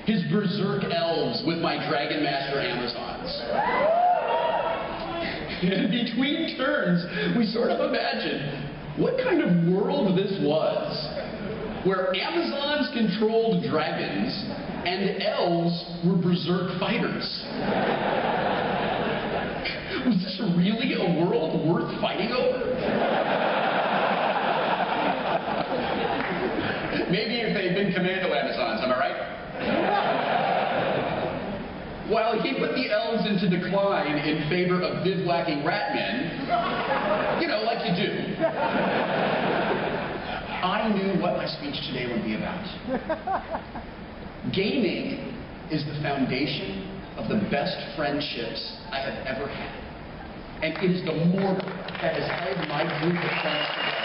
his berserk elves with my Dragon Master Amazons. And between turns, we sort of imagined what kind of world this was, where Amazons controlled dragons and elves were berserk fighters. Was this really a world worth fighting over? Maybe if they'd been commando Amazons, am I right? While he put the elves into decline in favor of bivouacking rat men, you know, like you do, I knew what my speech today would be about. Gaming is the foundation of the best friendships I have ever had. And it is the mortar that has held my group of friends together.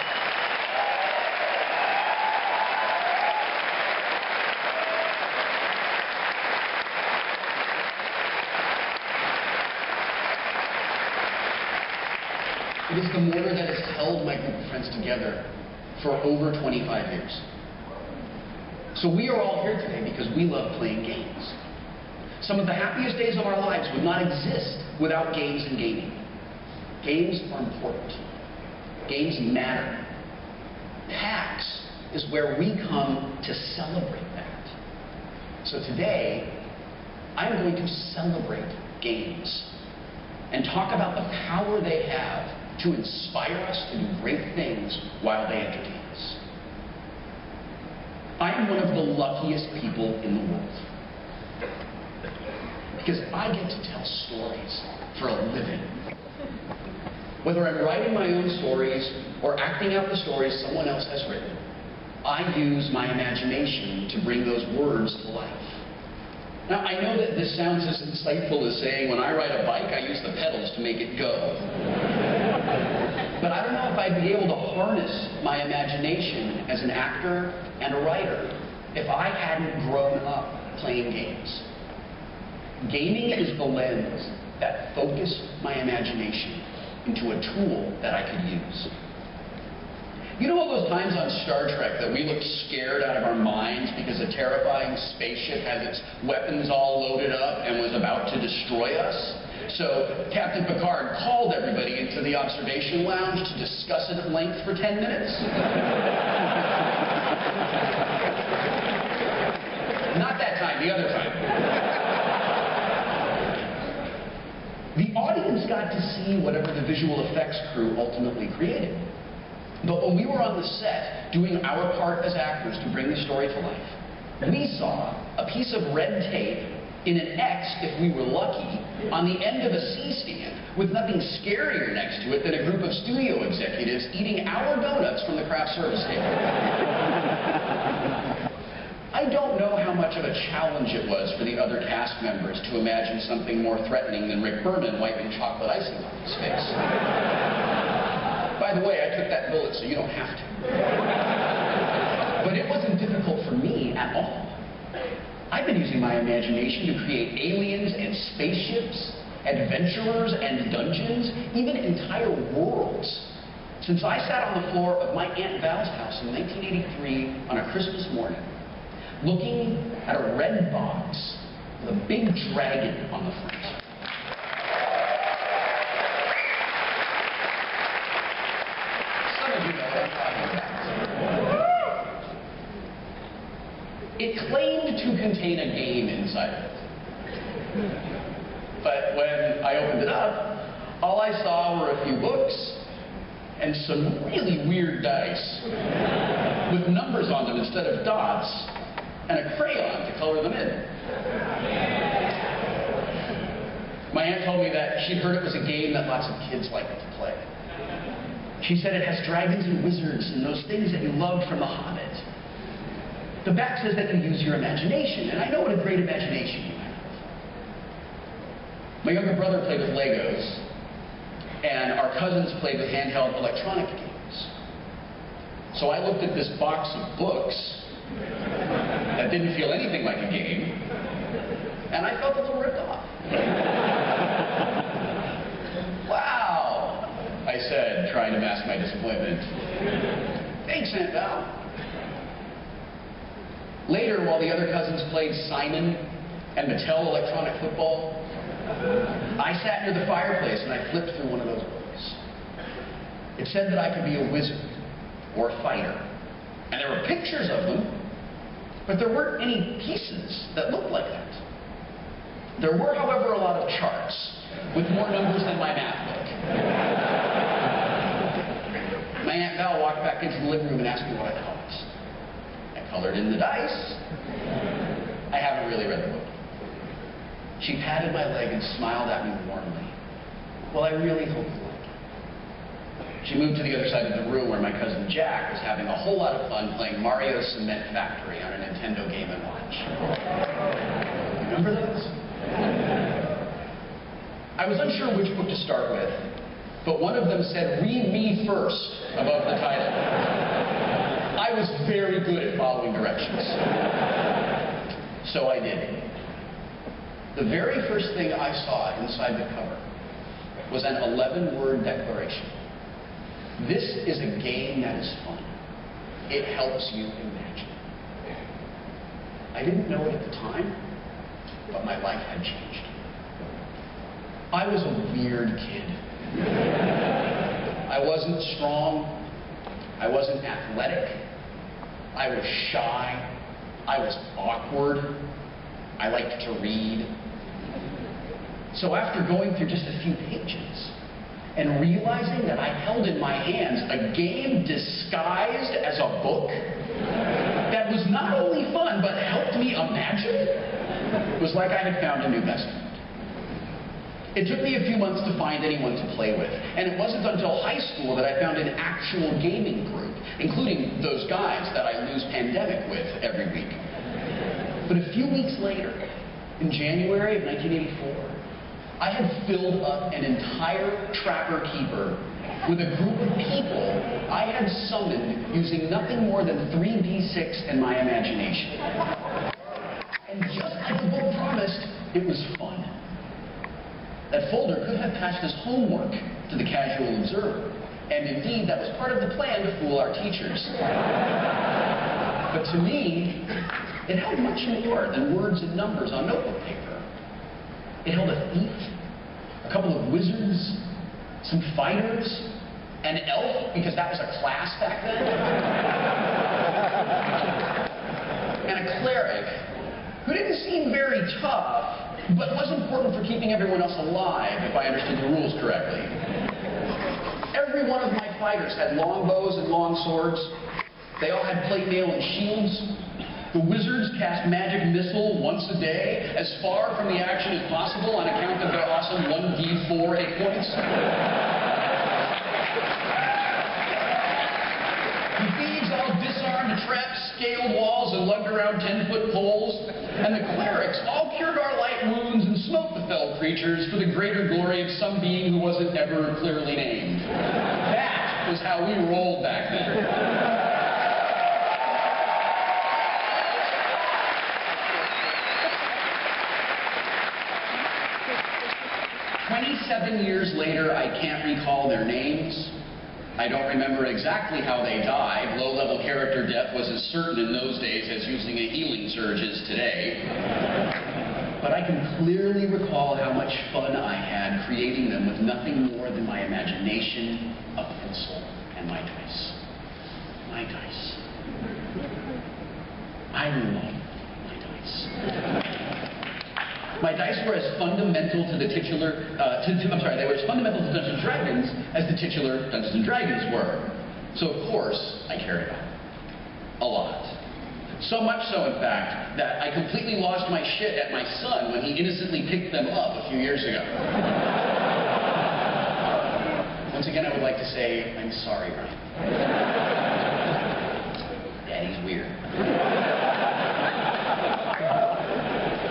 It is the mortar that has held my group of friends together for over 25 years. So we are all here today because we love playing games. Some of the happiest days of our lives would not exist without games and gaming. Games are important. Games matter. PAX is where we come to celebrate that. So today, I'm going to celebrate games and talk about the power they have to inspire us to do great things while they entertain us. I am one of the luckiest people in the world because I get to tell stories for a living. Whether I'm writing my own stories or acting out the stories someone else has written, I use my imagination to bring those words to life. Now, I know that this sounds as insightful as saying when I ride a bike, I use the pedals to make it go. But I don't know if I'd be able to harness my imagination as an actor and a writer if I hadn't grown up playing games. Gaming is the lens that focused my imagination into a tool that I could use. You know all those times on Star Trek that we looked scared out of our minds because a terrifying spaceship had its weapons all loaded up and was about to destroy us? So Captain Picard called everybody into the observation lounge to discuss it at length for 10 minutes. Not that time, the other time. The audience got to see whatever the visual effects crew ultimately created. But when we were on the set, doing our part as actors to bring the story to life, we saw a piece of red tape in an X, if we were lucky, on the end of a C-stand, with nothing scarier next to it than a group of studio executives eating our donuts from the craft service table. I don't know how much of a challenge it was for the other cast members to imagine something more threatening than Rick Berman wiping chocolate icing on his face. By the way, I took that bullet, so you don't have to. But it wasn't difficult for me at all. I've been using my imagination to create aliens and spaceships, adventurers and dungeons, even entire worlds. Since I sat on the floor of my Aunt Val's house in 1983 on a Christmas morning, looking at a red box with a big dragon on the front. Some of you know what I'm talking about. It claimed to contain a game inside of it. But when I opened it up, all I saw were a few books and some really weird dice with numbers on them instead of dots, and a crayon to color them in. My aunt told me that she'd heard it was a game that lots of kids liked to play. She said it has dragons and wizards and those things that you loved from The Hobbit. The back says that you use your imagination, and I know what a great imagination you have. My younger brother played with Legos, and our cousins played with handheld electronic games. So I looked at this box of books that didn't feel anything like a game, and I felt a little ripped off. Wow, I said, trying to mask my disappointment. Thanks, Aunt Val. Later, while the other cousins played Simon and Mattel electronic football, I sat near the fireplace and I flipped through one of those books. It said that I could be a wizard or a fighter. And there were pictures of them, but there weren't any pieces that looked like that. There were, however, a lot of charts with more numbers than my math book. My Aunt Val walked back into the living room and asked me what I colored. I colored in the dice. I haven't really read the book. She patted my leg and smiled at me warmly. Well, I really hope you like it. She moved to the other side of the room where my cousin Jack was having a whole lot of fun playing Mario Cement Factory on a Nintendo Game & Watch. Remember those? I was unsure which book to start with, but one of them said, "Read me first," above the title. I was very good at following directions. So I did. The very first thing I saw inside the cover was an 11-word declaration. This is a game that is fun. It helps you imagine. I didn't know it at the time, but my life had changed. I was a weird kid. I wasn't strong. I wasn't athletic. I was shy. I was awkward. I liked to read. So after going through just a few pages and realizing that I held in my hands a game disguised as a book that was not only fun but helped me imagine, it was like I had found a new best friend. It took me a few months to find anyone to play with, and it wasn't until high school that I found an actual gaming group, including those guys that I lose pandemic with every week. But a few weeks later, in January of 1984, I had filled up an entire Trapper Keeper with a group of people I had summoned using nothing more than 3d6 and my imagination. And just like the book promised, it was fun. That folder could have passed as homework to the casual observer, and indeed that was part of the plan to fool our teachers. But to me, it held much more than words and numbers on notebook paper. It held a thief, a couple of wizards, some fighters, an elf, because that was a class back then, and a cleric who didn't seem very tough, but was important for keeping everyone else alive, if I understood the rules correctly. Every one of my fighters had long bows and long swords. They all had plate mail and shields. The wizards cast magic missile once a day, as far from the action as possible on account of their awesome 1d4 hit points. The thieves all disarmed traps, scaled walls, and lugged around 10-foot poles. And the clerics all cured our light wounds and smote the fell creatures for the greater glory of some being who wasn't ever clearly named. That was how we rolled back then. 27 years later, I can't recall their names. I don't remember exactly how they died. Low-level character death was as certain in those days as using a healing surge is today. But I can clearly recall how much fun I had creating them with nothing more than my imagination, a pencil, and my dice. My dice. I love my dice. My dice were as fundamental to the titular, they were as fundamental to Dungeons & Dragons as the titular Dungeons & Dragons were. So, of course, I cared about them. A lot. So much so, in fact, that I completely lost my shit at my son when he innocently picked them up a few years ago. Once again, I would like to say, I'm sorry, Ryan. Daddy's weird.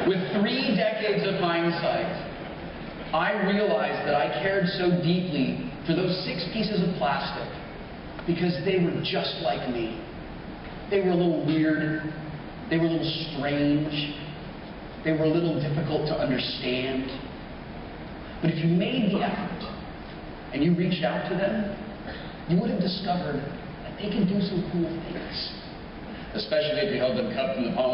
With 3 decades of hindsight, I realized that I cared so deeply for those 6 pieces of plastic because they were just like me. They were a little weird, they were a little strange, they were a little difficult to understand. But if you made the effort and you reached out to them, you would have discovered that they can do some cool things. Especially if you held them cupped in the palm